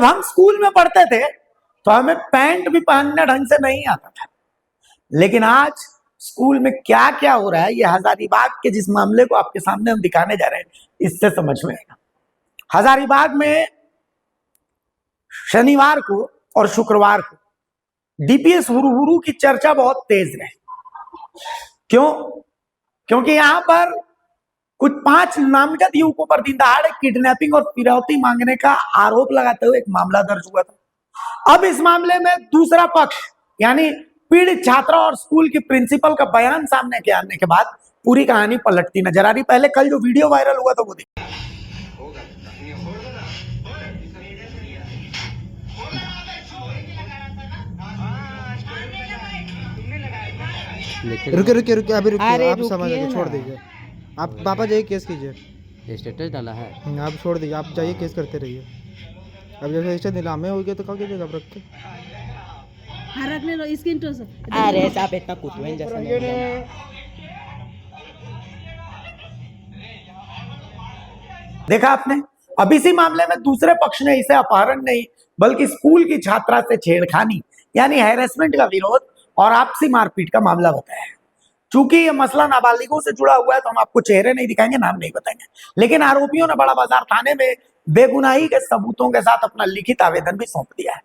हम स्कूल में पढ़ते थे तो हमें पैंट भी पहनने ढंग से नहीं आता था, लेकिन आज स्कूल में क्या क्या हो रहा है, ये हजारीबाग के जिस मामले को आपके सामने हम दिखाने जा रहे हैं, इससे समझ में आएगा। हजारीबाग में शनिवार को और शुक्रवार को डीपीएस हुरहुरु की चर्चा बहुत तेज रही। क्यों? क्योंकि यहां पर कुछ 5 नामजद युवकों पर दिन दहाड़े किडनैपिंग और फिरौती मांगने का आरोप लगाते हुए एक मामला दर्ज हुआ था। अब इस मामले में दूसरा पक्ष यानी पीड़ित छात्रा और स्कूल की प्रिंसिपल का बयान सामने के आने के बाद पूरी कहानी पलटती नजर आ रही। पहले कल जो वीडियो वायरल हुआ था वो देखिए। रुके अभी रुकिए, आप समझ के छोड़ दीजिए। आप पापा जाइए केस कीजिए, स्टेटस डाला है आप छोड़ दीजिए, आप जाइए केस करते रहिए। अब जैसे ऐसे नीलामे हो गया तो क्या कीजिएगा, आप रख के रख ले लो स्किन टच। अरे साहब इतना कुतवेन जैसा नहीं है। देखा आपने, अब इसी मामले में दूसरे पक्ष ने इसे अपहरण नहीं बल्कि स्कूल की छात्रा से छेड़खानी यानी हैरेसमेंट का विरोध और आपसी मारपीट का मामला बताया है। चूंकि ये मसला नाबालिगों से जुड़ा हुआ है तो हम आपको चेहरे नहीं दिखाएंगे, नाम नहीं बताएंगे, लेकिन आरोपियों ने बड़ा बाजार थाने में बेगुनाही के सबूतों के साथ अपना लिखित आवेदन भी सौंप दिया है।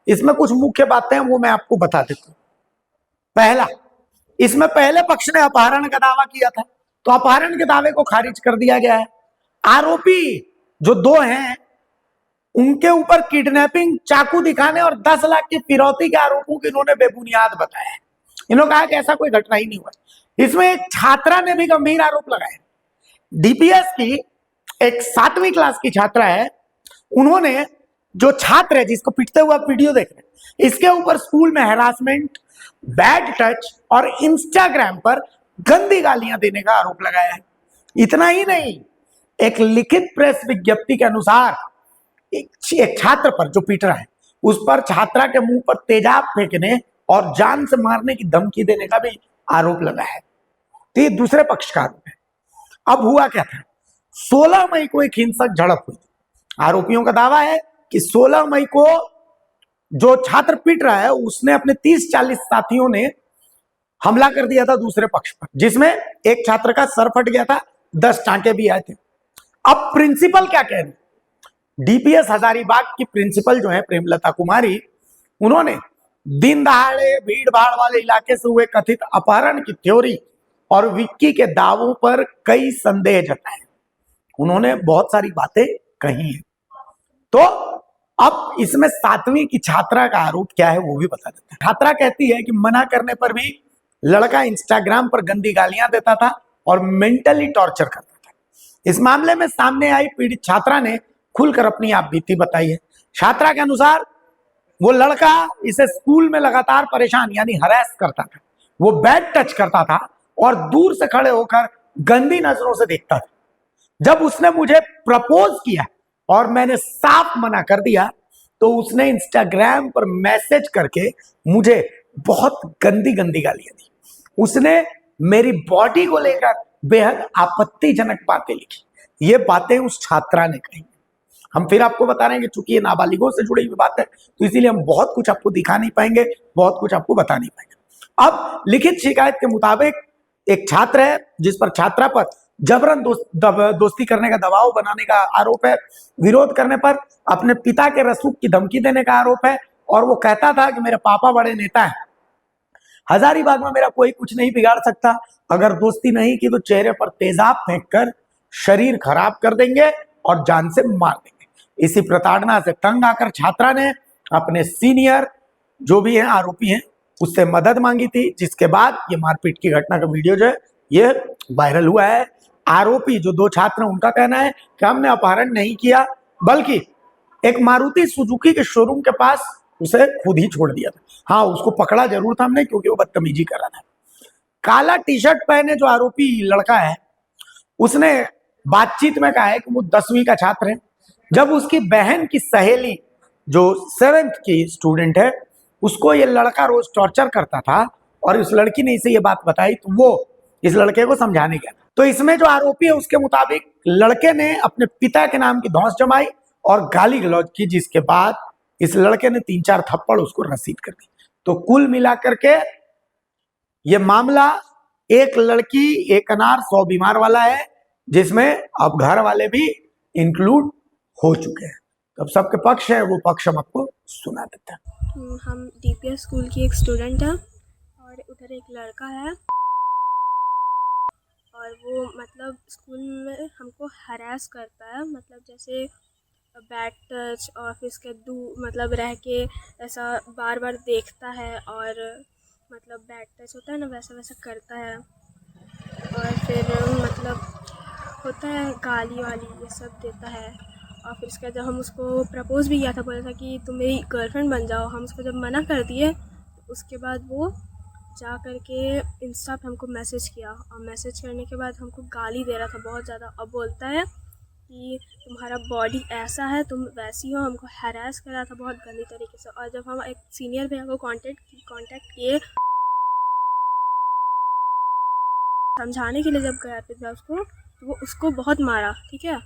इसमें कुछ मुख्य बातें हैं वो मैं आपको बता देता हूं। पहला, इसमें पहले पक्ष ने अपहरण का दावा किया था तो अपहरण के दावे को खारिज कर दिया गया है। आरोपी जो 2 हैं उनके ऊपर किडनैपिंग, चाकू दिखाने और 10 लाख की फिरौती के आरोपों को इन्होंने बेबुनियाद बताया है। इन्होंने कहा कि ऐसा कोई घटना ही नहीं हुआ। इसमें एक छात्रा ने भी गंभीर आरोप लगाए। डीपीएस की एक 7वीं क्लास की छात्रा है, उन्होंने जो छात्र है जिसको पिटते हुए वीडियो देख रहे हैं, इसके ऊपर स्कूल में हैरासमेंट, बैड टच और इंस्टाग्राम पर गंदी गालियां देने का आरोप लगाया है। इतना ही नहीं, एक लिखित प्रेस विज्ञप्ति के अनुसार एक छात्र पर जो पीट रहा है उस पर छात्रा के मुंह पर तेजाब फेंकने और जान से मारने की धमकी देने का भी आरोप लगा है। तो ये दूसरे पक्ष का आरोप है। अब हुआ क्या था, 16 मई को एक हिंसक झड़प हुई थी। आरोपियों का दावा है कि 16 मई को जो छात्र पीट रहा है उसने अपने 30-40 साथियों ने हमला कर दिया था दूसरे पक्ष पर, जिसमें एक छात्र का सर फट गया था, 10 टांके भी आए थे। अब प्रिंसिपल क्या कह रही, डीपीएस हजारीबाग की प्रिंसिपल जो है प्रेमलता कुमारी, उन्होंने दिन दहाड़े भीड़ भाड़ वाले इलाके से हुए कथित अपहरण की थ्योरी और विक्की के दावों पर कई संदेह जताए। उन्होंने बहुत सारी बातें कही हैं। तो अब इसमें 7वीं की छात्रा का आरोप क्या है वो भी बता देते हैं। छात्रा कहती है कि मना करने पर भी लड़का इंस्टाग्राम पर गंदी गालियां देता था और मेंटली टॉर्चर करता था। इस मामले में सामने आई पीड़ित छात्रा ने खुलकर अपनी आप बीती बताई है। छात्रा के अनुसार वो लड़का इसे स्कूल में लगातार परेशान यानी हरास करता था, वो बैड टच करता था और दूर से खड़े होकर गंदी नजरों से देखता था। जब उसने मुझे प्रपोज किया और मैंने साफ मना कर दिया तो उसने इंस्टाग्राम पर मैसेज करके मुझे बहुत गंदी गंदी गालियां दी। उसने मेरी बॉडी को लेकर बेहद आपत्तिजनक बातें लिखी। ये बातें उस छात्रा ने कही। हम फिर आपको बता रहे हैं कि चूंकि ये नाबालिगों से जुड़ी हुई बात है तो इसीलिए हम बहुत कुछ आपको दिखा नहीं पाएंगे, बहुत कुछ आपको बता नहीं पाएंगे। अब लिखित शिकायत के मुताबिक एक छात्र है जिस पर छात्रा पर जबरन दोस्ती करने का दबाव बनाने का आरोप है, विरोध करने पर अपने पिता के रसूख की धमकी देने का आरोप है और वो कहता था कि मेरे पापा बड़े नेता हैं, हजारीबाग में मेरा कोई कुछ नहीं बिगाड़ सकता, अगर दोस्ती नहीं की तो चेहरे पर तेजाब फेंककर शरीर खराब कर देंगे और जान से मार देंगे। इसी प्रताड़ना से तंग आकर छात्रा ने अपने सीनियर जो भी हैं आरोपी हैं उससे मदद मांगी थी, जिसके बाद ये मारपीट की घटना का वीडियो जो है ये वायरल हुआ है। आरोपी जो 2 छात्र हैं उनका कहना है कि हमने अपहरण नहीं किया बल्कि एक मारुति सुजुकी के शोरूम के पास उसे खुद ही छोड़ दिया था। हाँ, उसको पकड़ा जरूर था हमने क्योंकि वो बदतमीजी कर रहा था। काला टी शर्ट पहने जो आरोपी लड़का है उसने बातचीत में कहा है कि वो 10वीं का छात्र है। जब उसकी बहन की सहेली जो 7th की स्टूडेंट है उसको ये लड़का रोज टॉर्चर करता था और उस लड़की ने इसे ये बात बताई तो वो इस लड़के को समझाने गया। तो इसमें जो आरोपी है उसके मुताबिक लड़के ने अपने पिता के नाम की धौंस जमाई और गाली गलौज की, जिसके बाद इस लड़के ने 3-4 थप्पड़ उसको रसीद कर दी। तो कुल मिलाकर के ये मामला एक लड़की एक अनार 100 बीमार वाला है, जिसमें अब घर वाले भी इंक्लूड हो चुके हैं। तो अब सबके पक्ष है, वो पक्ष हम आपको सुना देते हैं। हम डीपीएस स्कूल की एक स्टूडेंट है और उधर एक लड़का है और वो मतलब स्कूल में हमको हरास करता है, मतलब जैसे बैड टच और फिर उसके मतलब रह के ऐसा बार बार देखता है और मतलब बैड टच होता है ना, वैसा वैसा करता है। और फिर मतलब होता है गाली वाली ये सब देता है। और फिर उसके बाद जब हम उसको प्रपोज़ भी किया था, बोला था कि तुम मेरी गर्लफ्रेंड बन जाओ, हम उसको जब मना कर दिए तो उसके बाद वो जा कर के इंस्टा पे हमको मैसेज किया और मैसेज करने के बाद हमको गाली दे रहा था बहुत ज़्यादा। अब बोलता है कि तुम्हारा बॉडी ऐसा है, तुम वैसी हो, हमको हैरास कर रहा था बहुत गंदी तरीके से। और जब हम एक सीनियर भैया को कांटेक्ट किए समझाने के लिए, जब गया था उसको तो वो उसको बहुत मारा, ठीक है,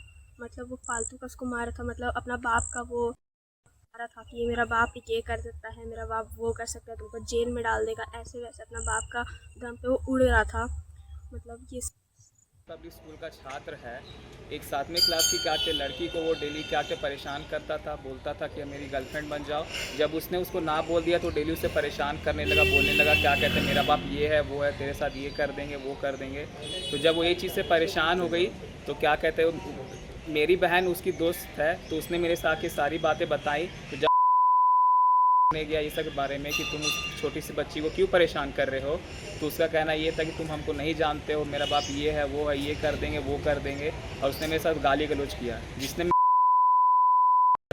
मतलब वो फालतू का उसको मारा था, मतलब अपना बाप का वो मारा था कि मेरा बाप ये कर सकता है, मेरा बाप वो कर सकता है, तुमको जेल में डाल देगा, ऐसे वैसे अपना बाप का दम पे वो उड़ रहा था। मतलब ये पब्लिक स्कूल का छात्र है, एक 7वीं क्लास की क्या के लड़की को वो डेली क्या के परेशान करता था, बोलता था कि मेरी गर्लफ्रेंड बन जाओ। जब उसने उसको ना बोल दिया तो डेली उसे परेशान करने लगा, बोलने लगा क्या कहते हैं मेरा बाप ये है वो है, तेरे साथ ये कर देंगे वो कर देंगे। तो जब वो ये चीज़ से परेशान हो गई तो क्या कहते हैं, मेरी बहन उसकी दोस्त है तो उसने मेरे साथ की सारी बातें बताई। तो जब ने गया ये सब के बारे में कि तुम उस छोटी सी बच्ची को क्यों परेशान कर रहे हो, तो उसका कहना ये था कि तुम हमको नहीं जानते हो, मेरा बाप ये है वो है, ये कर देंगे वो कर देंगे। और उसने मेरे साथ गाली गलौज किया, जिसने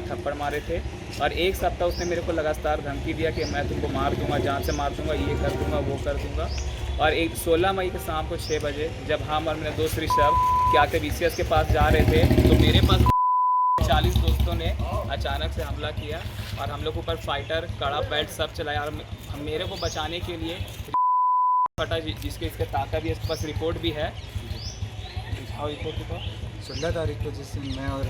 थप्पड़ मारे थे। और एक सप्ताह उसने मेरे को लगातार धमकी दिया कि मैं तुमको मार दूंगा, जान से मार दूंगा, ये कर दूंगा वो कर दूंगा। और एक 16 मई के शाम को 6 बजे जब हम और मेरे दोस्त ऋषभ क्या के BCS के पास जा रहे थे तो मेरे पास 40 दोस्तों ने अचानक से हमला किया और हम लोग ऊपर फाइटर कड़ा बेल्ट सब चलाया। और मेरे को बचाने के लिए फटा, जिसके इसके ताका भी, इसके पास रिपोर्ट भी है। और रिपोर्ट तो 16 तारीख को जिस दिन मैं और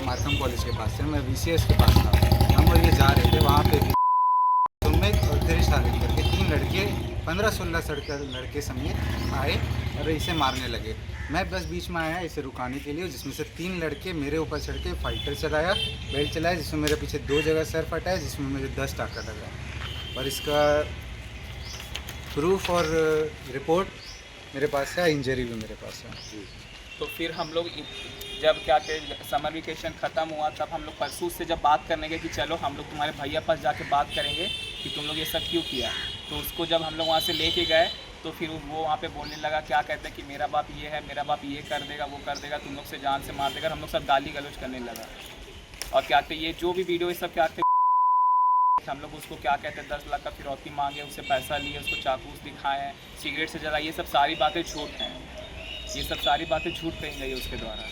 मार्कम कॉलेज के पास थे, मैं VCS के पास था, हम और ये जा रहे थे वहाँ पे सुमित और त्रिश करके 3 लड़के 15-16 लड़के समेत आए और इसे मारने लगे। मैं बस बीच में आया इसे रुकाने के लिए, जिसमें से 3 लड़के मेरे ऊपर चढ़ के फाइटर चलाया, बेल्ट चलाया, जिसमें मेरे पीछे 2 जगह सर फटा है, जिसमें मुझे 10 टाका लगा। और इसका प्रूफ और रिपोर्ट मेरे पास है, इंजरी भी मेरे पास है। तो फिर हम लोग जब क्या कहते समर वेकेशन ख़त्म हुआ तब हम लोग परसों से जब बात करने गए कि चलो हम लोग तुम्हारे भैया पास जाके बात करेंगे कि तुम लोग ये सब क्यों किया। तो उसको जब हम लोग वहाँ से लेके गए तो फिर वो वहाँ पे बोलने लगा क्या कहते हैं कि मेरा बाप ये है, मेरा बाप ये कर देगा वो कर देगा, तुम लोग से जान से मार देगा। हम लोग सब गाली गलौज करने लगा। और क्या कहते ये जो भी वीडियो ये सब क्या कहते हम लोग उसको क्या कहते हैं 10 लाख का फिरौती मांगे, उससे पैसा लिए, उसको चाकूस दिखाएँ, सिगरेट से जला, ये सब सारी बातें झूठ हैं। ये सब सारी बातें झूठ कही गई उसके द्वारा।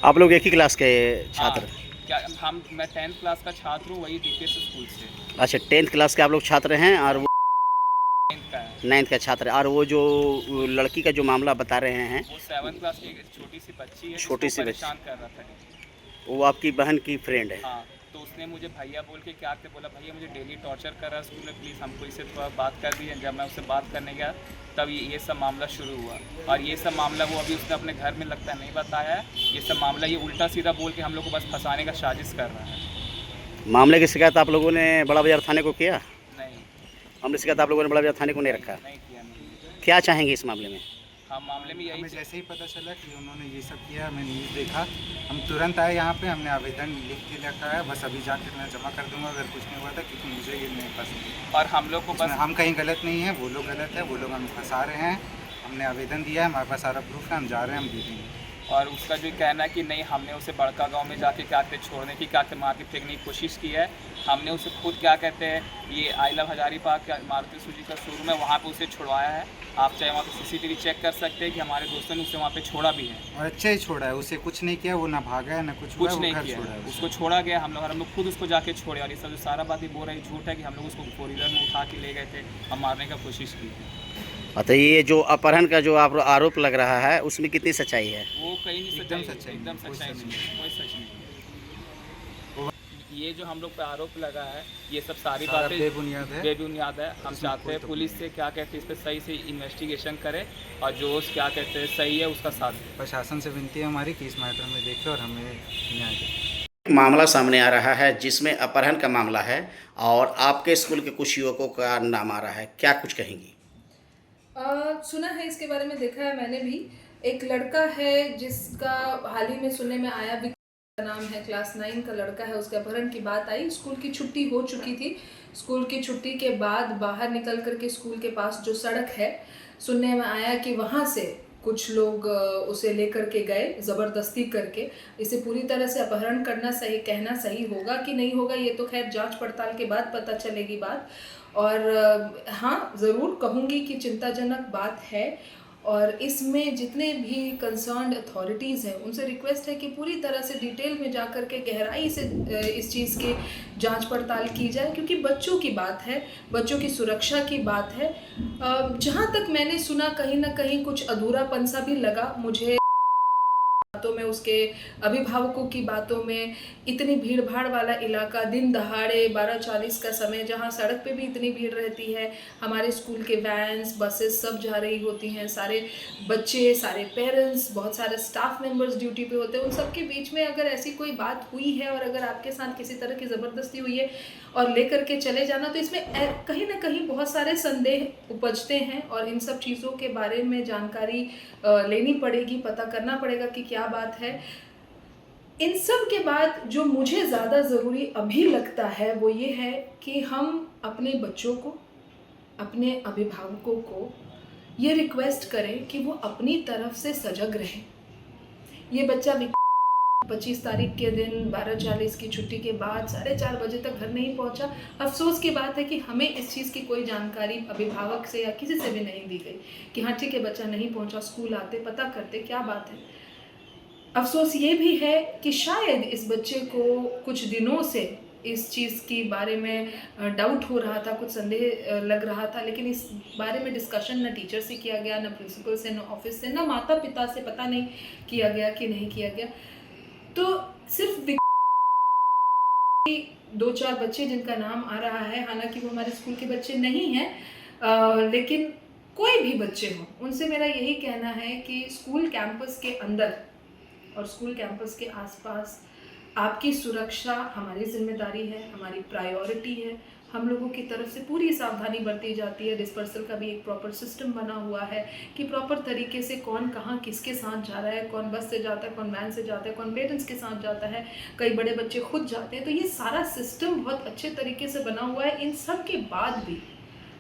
आप लोग एक ही क्लास के छात्र? क्या मैं 10th क्लास का छात्र हूँ, वही DPS स्कूल से। अच्छा, 10th क्लास के आप लोग छात्र हैं और वो 9th का छात्र है। और वो जो लड़की का जो मामला बता रहे हैं वो 7th क्लास की छोटी सी बच्ची है, छोटी सी परेशान कर रहा था। वो आपकी बहन की फ्रेंड है? हाँ, तो उसने मुझे भैया बोल के क्या के बोला, भैया मुझे डेली टॉर्चर कर रहा है स्कूल में, प्लीज़ हमको इससे थोड़ा बात कर दीजिए। जब मैं उससे बात करने गया तब ये सब मामला शुरू हुआ। और ये सब मामला वो अभी उसने अपने घर में लगता है नहीं बताया है। ये सब मामला ये उल्टा सीधा बोल के हम लोग को बस फंसाने का साजिश कर रहा है। मामले की शिकायत आप लोगों ने बड़ा बाजार थाने को किया? नहीं, मामले की शिकायत आप लोगों ने बड़ा बाजार थाने को नहीं रखा? नहीं किया, नहीं। क्या चाहेंगे इस मामले में? हम मामले में हमें यही जैसे ही पता चला कि उन्होंने ये सब किया, हमें न्यूज़ देखा, हम तुरंत आए यहाँ पे, हमने आवेदन लिख के रखा है, बस अभी जाकर मैं जमा कर दूंगा अगर कुछ नहीं हुआ था, क्योंकि मुझे ये नहीं पसंद। और हम लोग को बस हम कहीं गलत नहीं है, वो लोग गलत है, वो लोग हमें फंसा रहे हैं। हमने आवेदन दिया है, हमारे पास सारा प्रूफ है, हम जा रहे हैं, हम दे देंगे। और उसका जो कहना है कि नहीं हमने उसे बड़का गांव में जाके क्या कहते छोड़ने की क्या कहते मार फेंकने की कोशिश की है। हमने उसे खुद क्या कहते हैं ये आई लव हजारीबाग का मारुति सुजुकी का शोरूम है, वहाँ पे उसे छुड़वाया है। आप चाहे वहाँ पे CCTV चेक कर सकते हैं कि हमारे दोस्तों ने उसे वहाँ पे छोड़ा भी है। और अच्छा ही छोड़ा है, उसे कुछ नहीं किया, वो ना भागा है ना कुछ नहीं किया, उसको छोड़ा गया। हम लोग खुद उसको जाके छोड़े। और ये सब जो सारा बात ही बोल रही झूठ है कि हम लोग उसको 4 व्हीलर में उठा के ले गए थे, हम मारने का कोशिश की थी। तो ये जो अपहरण का जो आप आरोप लग रहा है उसमें कितनी सच्चाई है? वो कहीं नहीं एकदम सच्चाई, सच्चाई एकदम नहीं, कोई सच्चाई नहीं, कोई सच नहीं। ये जो हम लोग पे आरोप लगा है ये सब सारी सारा बातें बेबुनियाद है। बेबुनियाद है। हम इसमें चाहते कोई हैं तुक पुलिस नहीं से क्या कहते हैं इस पर सही से इन्वेस्टिगेशन करे और जो क्या कहते हैं सही है उसका साथ दें। प्रशासन से विनती है हमारी कि इस मैटर में देखे और हमें न्याय दें। मामला सामने आ रहा है जिसमें अपहरण का मामला है और आपके स्कूल के कुछ युवकों का नाम आ रहा है, क्या कुछ कहेंगी? सुना है इसके बारे में, देखा है मैंने भी। एक लड़का है जिसका हाल ही में सुनने में आया, का नाम है, क्लास 9 का लड़का है, उसके अपहरण की बात आई। स्कूल की छुट्टी हो चुकी थी। स्कूल की छुट्टी के बाद बाहर निकल करके स्कूल के पास जो सड़क है, सुनने में आया कि वहाँ से कुछ लोग उसे लेकर के गए ज़बरदस्ती करके। इसे पूरी तरह से अपहरण करना सही, कहना सही होगा कि नहीं होगा ये तो खैर जांच पड़ताल के बाद पता चलेगी बात। और हाँ, ज़रूर कहूँगी कि चिंताजनक बात है और इसमें जितने भी कंसर्न्ड अथॉरिटीज़ हैं उनसे रिक्वेस्ट है कि पूरी तरह से डिटेल में जा कर के गहराई से इस चीज़ की जांच पड़ताल की जाए, क्योंकि बच्चों की बात है, बच्चों की सुरक्षा की बात है। जहाँ तक मैंने सुना कहीं ना कहीं कुछ अधूरापन सा भी लगा मुझे बातों में, उसके अभिभावकों की बातों में। इतनी भीड़ भाड़ वाला इलाका, दिन दहाड़े 12:40 का समय, जहाँ सड़क पे भी इतनी भीड़ रहती है, हमारे स्कूल के वैन्स, बसेस सब जा रही होती हैं, सारे बच्चे, सारे पेरेंट्स, बहुत सारे स्टाफ मेंबर्स ड्यूटी पे होते हैं, उन सब के बीच में अगर ऐसी कोई बात हुई है और अगर आपके साथ किसी तरह की ज़बरदस्ती हुई है और लेकर के चले जाना, तो इसमें कहीं ना कहीं बहुत सारे संदेह उपजते हैं और इन सब चीज़ों के बारे में जानकारी लेनी पड़ेगी, पता करना पड़ेगा कि क्या बात है। इन सब के बाद जो मुझे ज़्यादा ज़रूरी अभी लगता है वो ये है कि हम अपने बच्चों को, अपने अभिभावकों को ये रिक्वेस्ट करें कि वो अपनी तरफ से सजग रहें। ये बच्चा 25 तारीख के दिन 12:40 की छुट्टी के बाद 4:30 बजे तक घर नहीं पहुंचा। अफसोस की बात है कि हमें इस चीज़ की कोई जानकारी अभिभावक से या किसी से भी नहीं दी गई कि हाँ ठीक है बच्चा नहीं पहुंचा, स्कूल आते पता करते क्या बात है। अफसोस ये भी है कि शायद इस बच्चे को कुछ दिनों से इस चीज़ के बारे में डाउट हो रहा था, कुछ संदेह लग रहा था, लेकिन इस बारे में डिस्कशन ना टीचर से किया गया, ना प्रिंसिपल से, ना ऑफिस से, ना माता पिता से, पता नहीं किया गया कि नहीं किया गया। तो सिर्फ 2-4 बच्चे जिनका नाम आ रहा है, हालांकि वो हमारे स्कूल के बच्चे नहीं हैं, लेकिन कोई भी बच्चे हों, उनसे मेरा यही कहना है कि स्कूल कैंपस के अंदर और स्कूल कैंपस के आसपास आपकी सुरक्षा हमारी जिम्मेदारी है, हमारी प्रायोरिटी है। हम लोगों की तरफ से पूरी सावधानी बरती जाती है। डिस्पर्सल का भी एक प्रॉपर सिस्टम बना हुआ है कि प्रॉपर तरीके से कौन कहाँ किसके साथ जा रहा है, कौन बस से जाता है, कौन वैन से जाता है, कौन पेरेंट्स के साथ जाता है, कई बड़े बच्चे खुद जाते हैं। तो ये सारा सिस्टम बहुत अच्छे तरीके से बना हुआ है। इन सब के बाद भी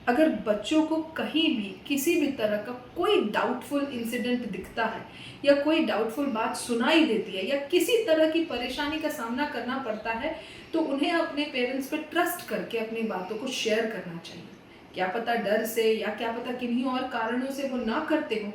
अगर बच्चों को कहीं भी किसी भी तरह का कोई डाउटफुल इंसिडेंट दिखता है या कोई डाउटफुल बात सुनाई देती है या किसी तरह की परेशानी का सामना करना पड़ता है, तो उन्हें अपने पेरेंट्स पे ट्रस्ट करके अपनी बातों को शेयर करना चाहिए। क्या पता डर से या क्या पता किन्हीं और कारणों से वो ना करते हो,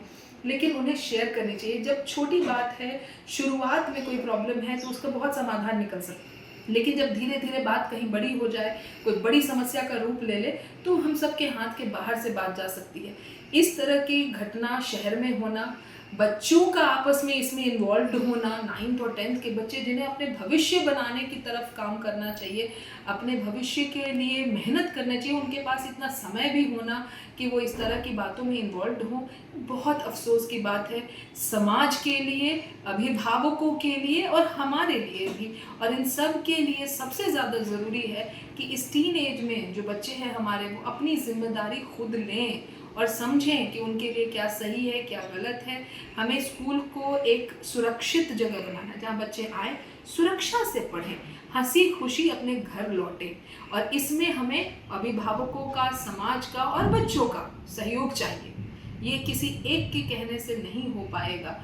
लेकिन उन्हें शेयर करनी चाहिए। जब छोटी बात है, शुरुआत में कोई प्रॉब्लम है तो उसका बहुत समाधान निकल सकता है, लेकिन जब धीरे धीरे बात कहीं बड़ी हो जाए, कोई बड़ी समस्या का रूप ले ले, तो हम सबके हाथ के बाहर से बात जा सकती है। इस तरह की घटना शहर में होना, बच्चों का आपस में इसमें इन्वॉल्व होना, 9th और 10th के बच्चे जिन्हें अपने भविष्य बनाने की तरफ काम करना चाहिए, अपने भविष्य के लिए मेहनत करना चाहिए, उनके पास इतना समय भी होना कि वो इस तरह की बातों में इन्वॉल्व हों, बहुत अफसोस की बात है समाज के लिए, अभिभावकों के लिए और हमारे लिए भी। और इन सब के लिए सबसे ज़्यादा ज़रूरी है कि इस टीन एज में जो बच्चे हैं हमारे, वो अपनी जिम्मेदारी खुद लें और समझें कि उनके लिए क्या सही है, क्या गलत है। हमें स्कूल को एक सुरक्षित जगह बनाना है जहाँ बच्चे आए, सुरक्षा से पढ़ें, हंसी खुशी अपने घर लौटें, और इसमें हमें अभिभावकों का, समाज का और बच्चों का सहयोग चाहिए। ये किसी एक के कहने से नहीं हो पाएगा।